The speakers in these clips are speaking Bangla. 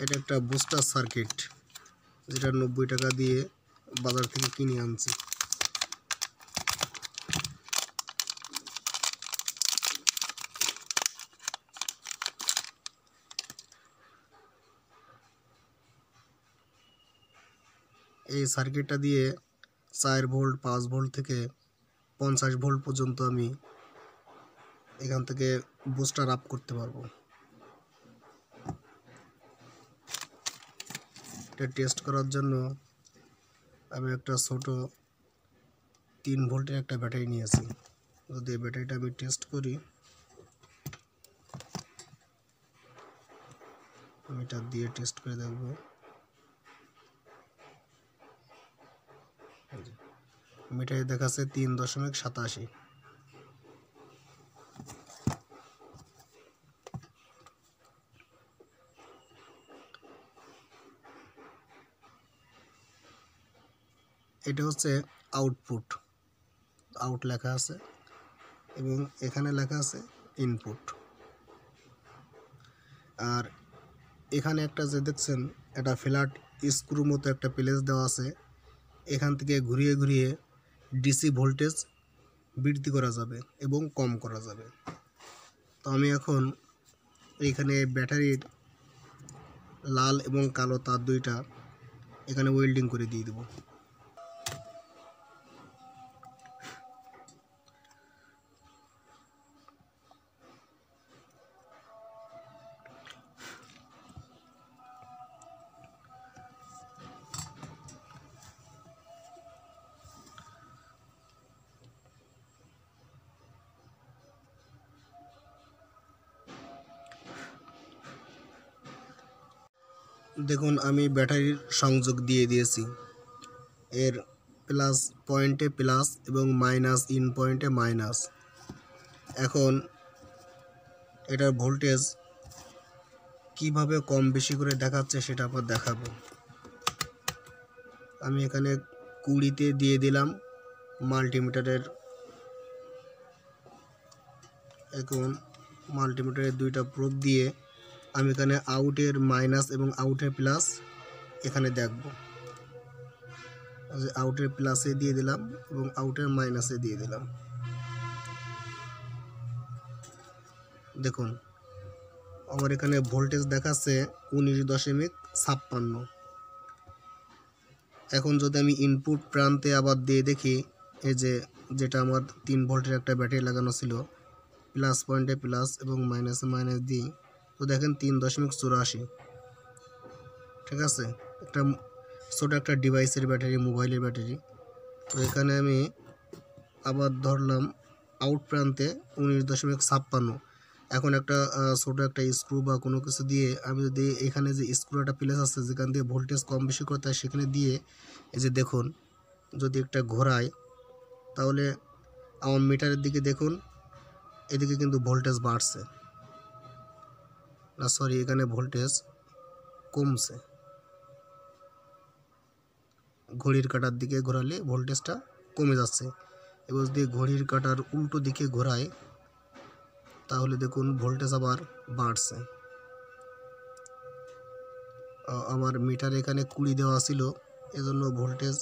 এটা একটা বুস্টার সার্কিট, যেটা 90 টাকা দিয়ে বাজার থেকে কিনে আনছি। এই সার্কিটটা দিয়ে 4 ভোল্ট 5 ভোল্ট থেকে 50 ভোল্ট পর্যন্ত আমি এখান থেকে বুস্টার আপ করতে পারবো। এটা টেস্ট করার জন্য আমি একটা ছোট 3 ভোল্টের একটা ব্যাটারি নিয়েছি। যদি এই ব্যাটারিটা আমি টেস্ট করি, আমি এটা দিয়ে টেস্ট করে দেখব। মিটারে দেখাচ্ছে 3.87। এটা হচ্ছে আউটপুট, আউট লেখা আছে এবং এখানে লেখা আছে ইনপুট। আর এখানে একটা যে দেখছেন, এটা ফ্ল্যাট স্ক্রু মতো একটা প্লেস দেওয়া আছে। এখান থেকে ঘুরিয়ে ঘুরিয়ে ডিসি ভোল্টেজ বৃদ্ধি করা যাবে এবং কম করা যাবে। তো আমি এখন এইখানে ব্যাটারির লাল এবং কালো তার দুইটা এখানে ওয়েল্ডিং করে দিয়ে দেব। দেখুন, আমি ব্যাটারির সংযোগ দিয়ে দিয়েছি। এর প্লাস পয়েন্টে প্লাস এবং মাইনাস ইন পয়েন্টে মাইনাস। এখন এটার ভোল্টেজ কিভাবে কম বেশি করে দেখাচ্ছে সেটা আবার দেখাবো। আমি এখানে 20-তে দিয়ে দিলাম মাল্টিমিটারের। এখন মাল্টিমিটারের দুইটা প্রোব দিয়ে আমি এখানে আউটের মাইনাস এবং আউটের প্লাস এখানে দেখব। আউটের প্লাসে দিয়ে দিলাম এবং আউটের মাইনাসে দিয়ে দিলাম। দেখুন, আমার এখানে ভোল্টেজ দেখাচ্ছে 19.56। এখন যদি আমি ইনপুট প্রান্তে আবার দিয়ে দেখি, এই যে যেটা আমার 3 ভোল্টের একটা ব্যাটারি লাগানো ছিল, প্লাস পয়েন্টে প্লাস এবং মাইনাসে মাইনাস দিই, তো দেখেন 3.84। ঠিক আছে, একটা ছোটো একটা ডিভাইসের ব্যাটারি, মোবাইলের ব্যাটারি। তো এখানে আমি আবার ধরলাম আউট প্রান্তে 19.56। এখন একটা ছোটো একটা স্ক্রু বা কোনো কিছু দিয়ে আমি যদি এখানে যে স্ক্রু একটা প্লেস আছে যেখান দিয়ে ভোল্টেজ কম বেশি করতে হয়, সেখানে দিয়ে এই যে দেখুন, যদি একটা ঘোরাই, তাহলে আমার মিটারের দিকে দেখুন, এদিকে কিন্তু ভোল্টেজ বাড়ছে না, সরি, এখানে ভোল্টেজ কমছে। ঘড়ির কাঁটার দিকে ঘোরালে ভোল্টেজটা কমে যাচ্ছে। এবার যদি ঘড়ির কাঁটার উল্টো দিকে ঘোরায়, তাহলে দেখুন ভোল্টেজ আবার বাড়ছে। আমার মিটার এখানে 20 দেওয়া ছিল, এজন্য ভোল্টেজ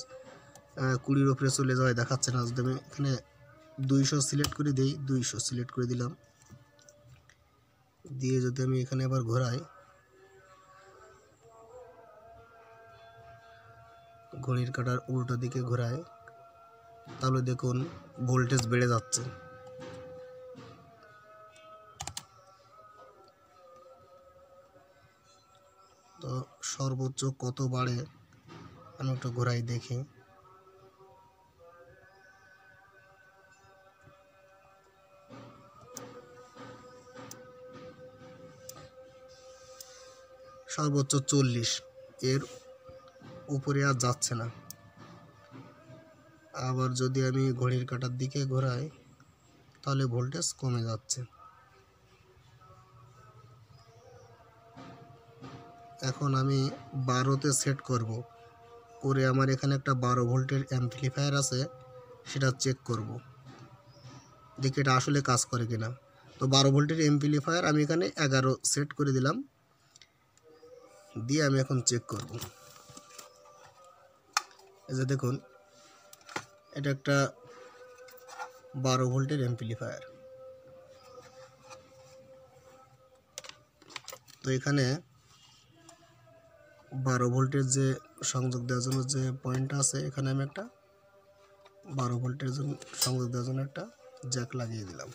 20-র উপরে চলে যাওয়ায় দেখাচ্ছে না। যদি আমি এখানে 200 সিলেক্ট করে দিই, 200 সিলেক্ট করে দিলাম, দিয়ে যদি আমি এখানে আবার ঘোরাই, ঘড়ির কাঁটার উল্টো দিকে ঘোরায়, তাহলে দেখুন ভোল্টেজ বেড়ে যাচ্ছে। তো সর্বোচ্চ কত বাড়ে আমি একটু ঘোরাই দেখি। সর্বোচ্চ 40, এর উপরে আর যাচ্ছে না। আবার যদি আমি ঘড়ির কাঁটার দিকে ঘোরাই, তাহলে ভোল্টেজ কমে যাচ্ছে। এখন আমি 12-তে সেট করব, করে আমার এখানে একটা 12 ভোল্টের অ্যাম্পলিফায়ার আছে, সেটা চেক করব, দেখি এটা আসলে কাজ করে কিনা। তো 12 ভোল্টের অ্যাম্পলিফায়ার আমি এখানে 11 সেট করে দিলাম, দিয়ে আমি এখন চেক করব। এই যে দেখুন, এটা একটা 12 ভোল্টের অ্যাম্পলিফায়ার। তো এখানে 12 ভোল্টের যে সংযোগ দেওয়ার জন্য যে পয়েন্টটা আছে, এখানে আমি একটা 12 ভোল্টের জন্য সংযোগ দেওয়ার জন্য একটা জ্যাক লাগিয়ে দিলাম।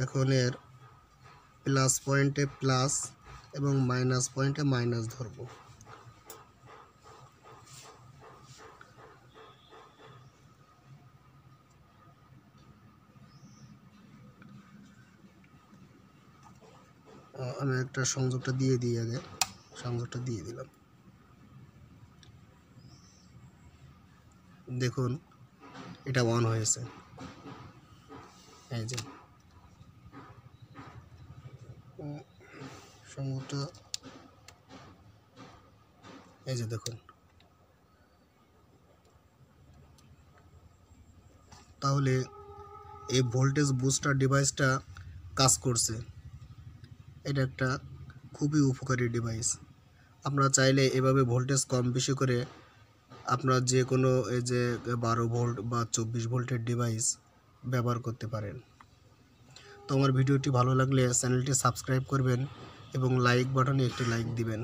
এখন এর প্লাস পয়েন্টে প্লাস এবং মাইনাস পয়েন্টে মাইনাস ধরবো। আমি একটা সংযোগটা দিয়ে দিই, আগে সংযোগটা দিয়ে দিলাম। দেখুন এটা অন হয়েছে। এই যে সংযোগটা, এই যে দেখুন। তাহলে এই ভোল্টেজ বুস্টার ডিভাইসটা কাজ করছে। এটা একটা খুবই উপকারী ডিভাইস। আপনারা চাইলে এভাবে ভোল্টেজ কম বেশি করে আপনারা যে কোনো এই যে 12 ভোল্ট বা 24 ভোল্টের ডিভাইস ব্যবহার করতে পারেন। তো আমার ভিডিওটি ভালো লাগলে চ্যানেলটি সাবস্ক্রাইব করবেন এবং লাইক বাটনে একটি লাইক দিবেন।